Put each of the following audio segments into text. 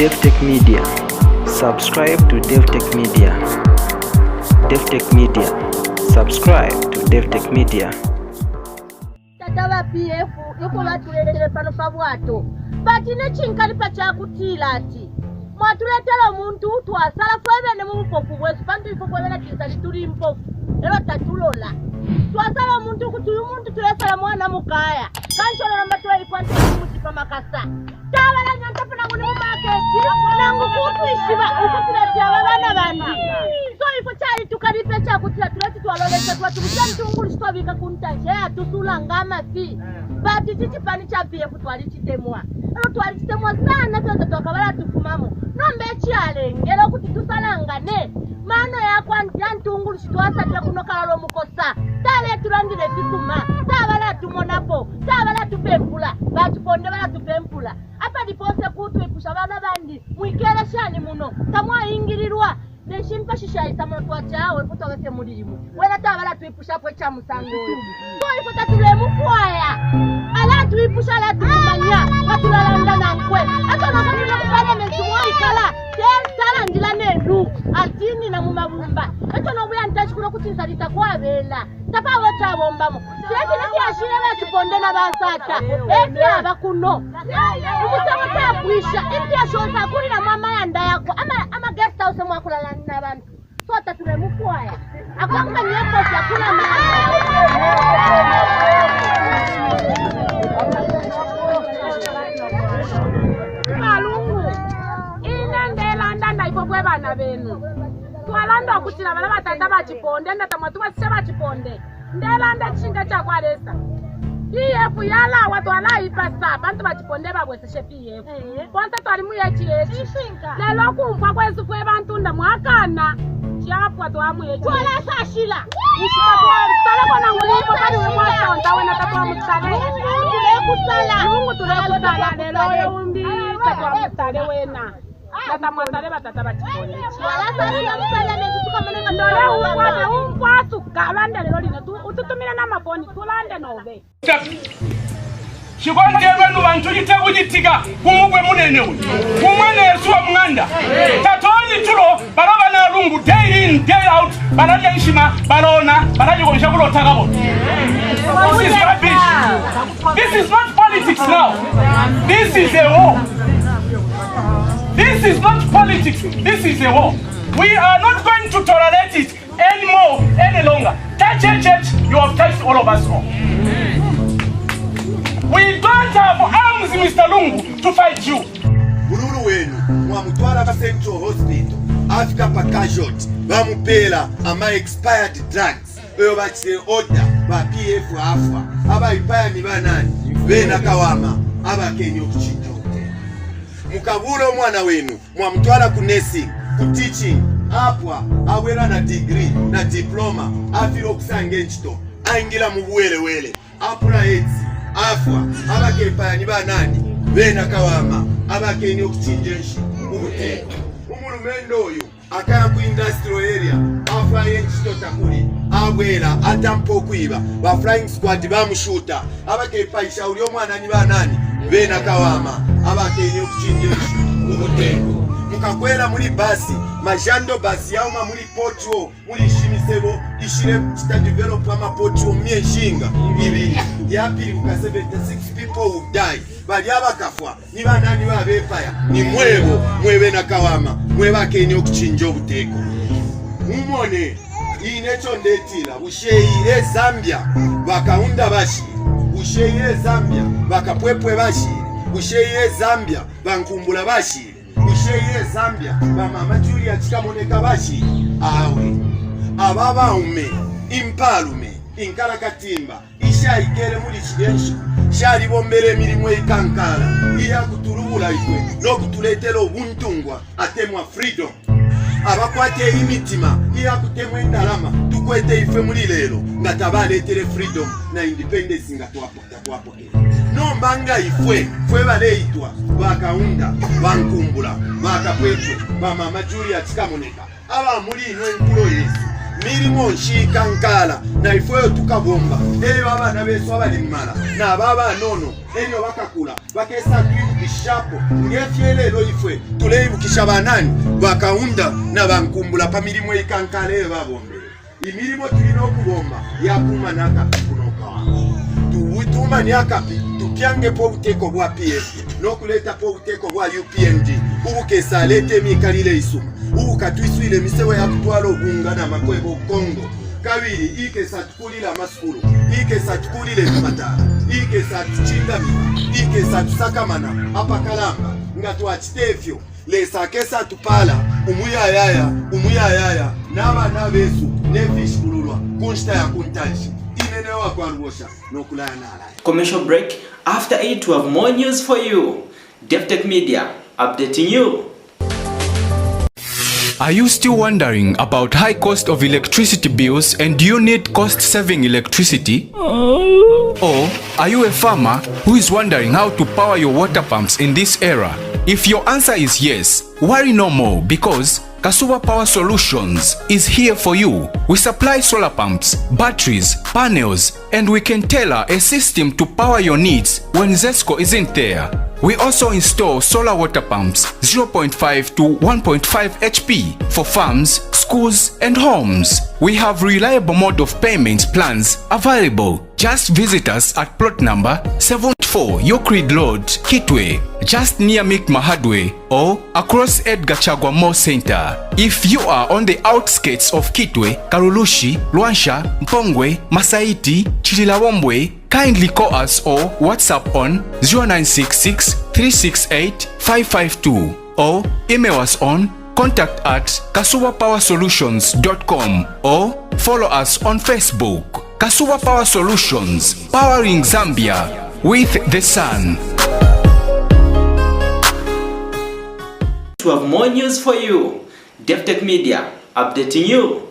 DevTech Media. Subscribe to DevTech Media. DevTech Media. Subscribe to DevTech Media. Tatawa PF yuko batuletele pano pabwato. Batine chinkali pachakutila ati. Mwatuletela omuntu twasala kwebene mu bupofu bwesu pantu ifo kwebene kisali tuli mpofu. Ero tatulola. Twasala omuntu kuti uyu muntu tulesala mwana mukaya. Kansholo namba twali kwante kumusipa makasa. Tabala nyanta pona nguni mu market. Nangu kutu ishiba ukutiletea babana bandi. So ifo chali tukalipe chakutila tuleti twalolesa twatukutia mtungulu sitobika kuntajea tusula ngama fi. Bati chichipani cha PF twali chitemwa. Ero twali chitemwa sana tuanza twakabala tufumamo. Nombe chialengera kuti tusalangane. Mano yakwa ntungulu sitwasatira kuno kalalo mukosa. Tale turangire bisuma. Tabala tumonapo. Tabala tupempula. Batuponde bala tupempula. Apa dipose kutu ipusha bana bandi. Mwikere shani muno. Tamwa ingirirwa. Neshimpa shishaita mwana tuwachawe kutogese mulimu. Wena tabala tuipusha pwecha musangoyo. Kwa ifota tulemu kwaya. Ala tuipusha ala tukumanya. Watulalanda na mkwe. Ato nakamina kupane mensuwa ikala. Tela njila nenu. Atini na mumabumba. Ato nabuya nitashikuro kutinsalita kwa vela. Tapa wacha bombamo. Sileti niti ashire wa tuponde na basata. Eti abakuno. Umusama tapuisha. Eti ashota kuri na mama ya ndayako. Ama guest house mwakulala na bantu. So tatulemu kwaya. Akwanga nyepo chakula maana. Malungu. Inendela ndanda ifobwe bana benu. Twalanda okutira bala batata bachiponde ndatamwa tubasise bachiponde. Ndelanda chinga chakwalesa. PF yala watu alaipasa bantu bachiponde babweseshe PF. Bonse twali muyechi yechi. Lelo kumva kwesu kwe bantu ndamwakana. Chapwa twamu yechi. Twala sashila. Ishika twala kona ngulipo kali we mwasa ontawe na tatwa mutale. Tulekusala. Mungu tulekusala lelo yumbi tatwa mutale wena. Tata mwatale batata bachiponde. Twala sashila mutale metutuka mwenenga ndole uwate umkwasu kalande lelo lino. Ututumile na mafoni tulande nove. Shikonde banu bantu litebujitiga kumugwe munenewe. Kumwana Yesu omnganda. Tatoli tulo baraba na lungu day in day out baraja ishima barona baraja ko shabulo tagabo. This is rubbish. This is not politics now. This is a war. This is not politics. This is a war. We are not going to tolerate it anymore, any longer. Touch, you have touched all of us all. We don't have arms, Mr. Lungu, to fight you. Bululu wenu, mwamutwala ka Central Hospital, Africa pa casualty, bamupela ama expired drugs. Eyo bachire order, ba PF afwa, aba ipaya ni banani, bena kawama, aba kenyo kuchinjote. Mukabulo mwana wenu, mwamutwala ku nursing, ku teaching, apwa, awera na degree, na diploma, afiro kusange nchito, aingila mubuwele wele, apura etsi, afwa, abake ipaya banani, bena kawama, abake ni okuchinjenshi, ubute. Umulumendo oyo, akaya ku industrial area, afwa yenchito takuli, awela, atampo kuiba, ba flying squad bamushuta, abake ipaya shauri omwana ni banani, bena kawama, abake ni okuchinjenshi, ubute. Mukakwela muri basi, majando basi yauma muri pocho, muri shimisebo, ishire chita develop ama pocho mienshinga. Ibi, yapiri muka 76 people who died. Bali abakafwa, ni banani babepaya, ni mwebe na kawama, mweba kenyo okuchinja obuteko. Mumone, inecho ndetira, usheire Zambia, bakaunda bashi, usheire Zambia, bakapwepwe bashi, usheire Zambia, bankumbula bashi. Usheye Zambia, mama Julia chikamoneka bashi, awe. Ababa ume, impalume, inkarakatimba, isha igere muri chidenshu, shari bombere mirimwe ikankara, iya kuturubula ikwe, no kutuletelo ubuntungwa, atemwa freedom. Abakwate imitima, iya kutemwe ndalama, tukwete ife muri lero, ngatabaletele freedom na independence ngatuwapoke. No mbanga ifwe, fwe baleitwa, bakaunda, bankumbula, bakapwetwe, mama Julia chikamoneka. Aba muri ino enkulo Yesu, mirimo nshikankala na ifoyo tukabomba eyo abana besu abalimala na baba nono enyo bakakula bakesa kwishapo ngefyelelo ifwe tuleyibukisha banani bakaunda na bankumbula pa mirimo ikankala eyo babombe imirimo tulino kubomba yakuma naka kunoka tuwituma nyakapi tukyange po uteko bwa PF nokuleta po uteko bwa UPND ubukesa lete mikalile isuma ubukatwiswile misewe ya kutwala obunga na makwebo Kongo kabiri ikesa tukulila masukulu ikesa tukulile matala ikesa tuchindami ikesa tusakamana apakalamba nga tuachitefyo lesa kesa tupala umuyayaya n'abana besu nefish kululwa kunshita ya kuntaji inenewa kwa rwosha nokulaya nalaya. Commercial break. After it, we have more news for you. DevTech Media updating you. Are you still wondering about high cost of electricity bills and do you need cost-saving electricity? Or are you a farmer who is wondering how to power your water pumps in this era? If your answer is yes, worry no more because Kasuwa Power Solutions is here for you. We supply solar pumps, batteries, panels, and we can tailor a system to power your needs when ZESCO isn't there. We also install solar water pumps 0.5 to 1.5 HP for farms, schools, and homes. We have reliable mode of payment plans available. Just visit us at plot number 74 Euclid Road, Kitwe, just near Mikmahadwe, or across Edgar Chagwa Mall Center. If you are on the outskirts of Kitwe, Karulushi, Luansha, Mpongwe, Masaiti, Chililawombwe, kindly call us or WhatsApp on 0966 368 552 or email us on contact@kasuwapowersolutions.com or follow us on Facebook. Kasuwa Power Solutions, powering Zambia with the sun. To have more news for you, DevTech Media updating you.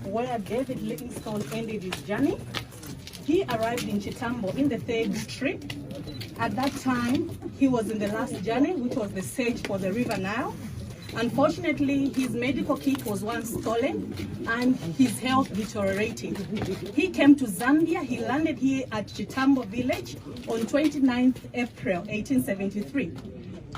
Where David Livingstone ended his journey. He arrived in Chitambo in the third trip. At that time, he was in the last journey, which was the search for the River Nile. Unfortunately, his medical kit was once stolen and his health deteriorated. He came to Zambia. He landed here at Chitambo village on 29th April 1873.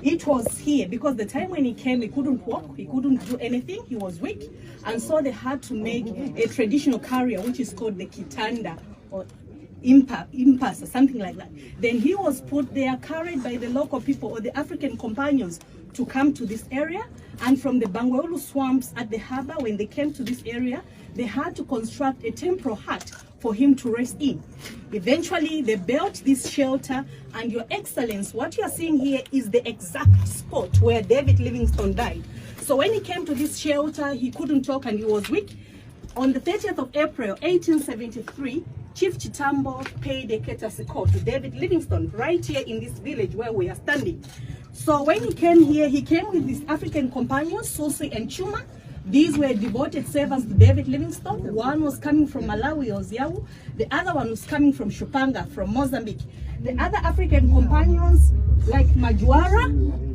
It was here because the time when he came, he couldn't walk, he couldn't do anything, he was weak, and so they had to make a traditional carrier, which is called the kitanda or impasse or something like that. Then he was put there, carried by the local people or the African companions to come to this area. And from the Bangweulu swamps at the harbor, when they came to this area, they had to construct a temporary hut for him to rest in. Eventually, they built this shelter, and Your Excellence, what you are seeing here is the exact spot where David Livingstone died. So when he came to this shelter, he couldn't talk and he was weak. On the 30th of April, 1873, Chief Chitambo paid a courtesy call to David Livingstone right here in this village where we are standing. So when he came here, he came with his African companions, Susi and Chuma. These were devoted servants to David Livingstone. One was coming from Malawi, Oziawu. The other one was coming from Shupanga, from Mozambique. The other African companions, like Majuara,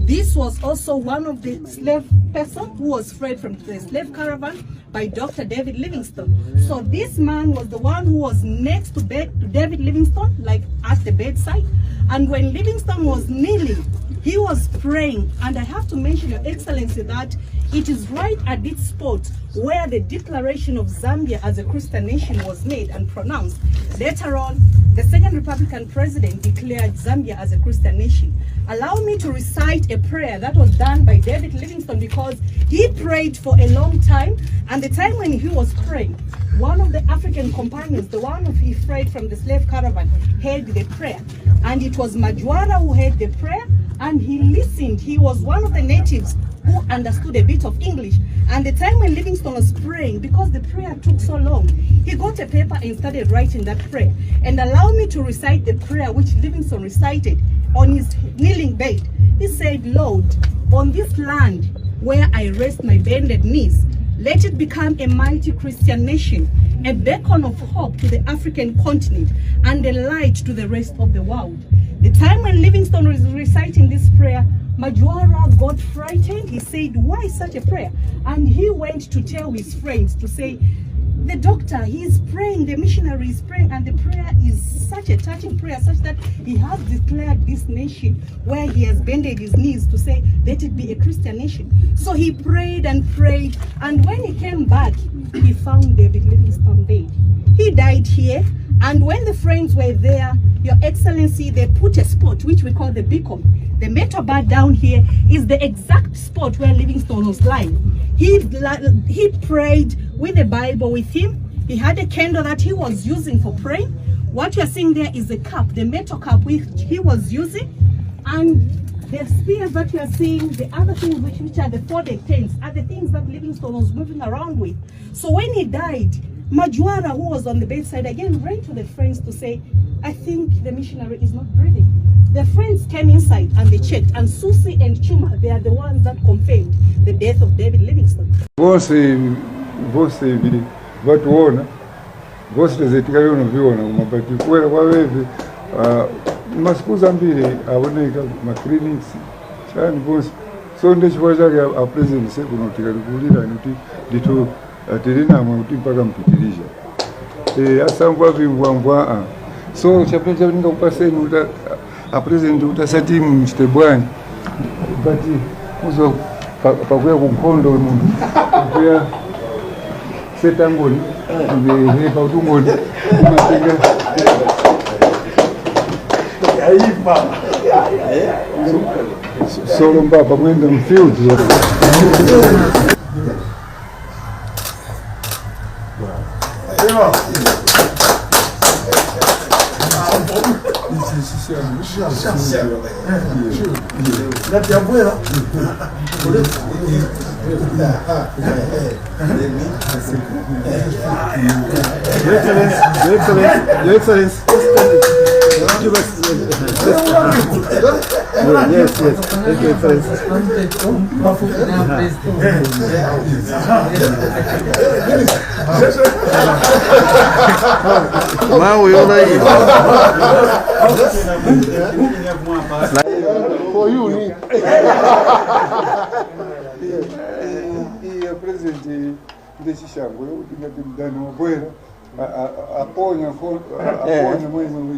this was also one of the slave person who was freed from the slave caravan by Dr. David Livingstone. So this man was the one who was next to David Livingstone, like at the bedside. And when Livingstone was kneeling, he was praying. And I have to mention, Your Excellency, that it is right at this spot where the declaration of Zambia as a Christian nation was made and pronounced. Later on, the second Republican president declared Zambia as a Christian nation. Allow me to recite a prayer that was done by David Livingstone, because he prayed for a long time. And the time when he was praying, one of the African companions, the one who he freed from the slave caravan, heard the prayer. And it was Majwara who heard the prayer, and he listened. He was one of the natives who understood a bit of English. And the time when Livingstone was praying, because the prayer took so long, he got a paper and started writing that prayer. And allow me to recite the prayer which Livingstone recited on his kneeling bed. He said, Lord, on this land where I rest my bended knees, let it become a mighty Christian nation, a beacon of hope to the African continent, and a light to the rest of the world. The time when Livingstone was reciting this prayer, Majwara got frightened. He said, why such a prayer? And he went to tell his friends to say, the doctor, he is praying, the missionary is praying, and the prayer is such a touching prayer, such that he has declared this nation where he has bended his knees to say, let it be a Christian nation. So he prayed and prayed, and when he came back, he found David Livingstone dead. He died here, and when the friends were there, Your Excellency, they put a spot which we call the beacon. The metal bar down here is the exact spot where Livingstone was lying. He prayed with the Bible with him. He had a candle that he was using for praying. What you are seeing there is the cup, the metal cup which he was using. And the spears that you are seeing, the other things which are the folded tents, are the things that Livingstone was moving around with. So when he died, Majwara, who was on the bedside, again ran to the friends to say, I think the missionary is not breathing. The friends came inside and they checked, and Susie and Chuma, they are the ones that confirmed the death of David Livingstone. Você vatuona, você zetikali unaviona umabati kwela kwa wewe masiku zambiri aoneka ma clinics chani bonse so ndechikwa chake a president sekunotika kulira kuti ndito atirina kuti mpaka mpitirisha asangwa vimvwa so chapeta ninga kupaseni uta a president utasati mchitebwani but uzo pakuya kunkhondo mundu kuya setangoni ngehepa utungoni umatenga solo mbaba mwenda mfield Your Excellency. Yes. Thank you, Excellency. For you, President, ndechishango yokuti ngati mdani wabwera aponya mwemwe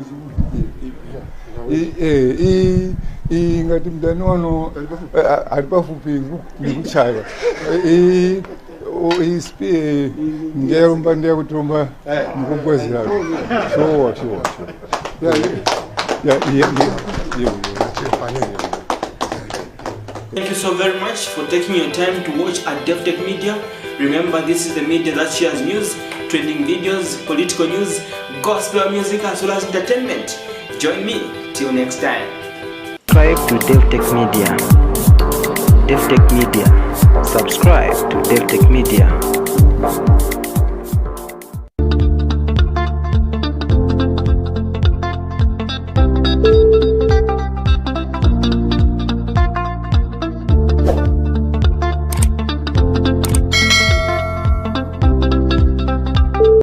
ngati mdani wano ali pafupi ndikuchaya ndiyalomba ndiyakutomba mkubwezera sure. Thank you so very much for taking your time to watch at DevTech Media. Remember, this is the media that shares news, trending videos, political news, gospel music, as well as entertainment. Join me till next time. Subscribe to DevTech Media. DevTech Media. Subscribe to DevTech Media.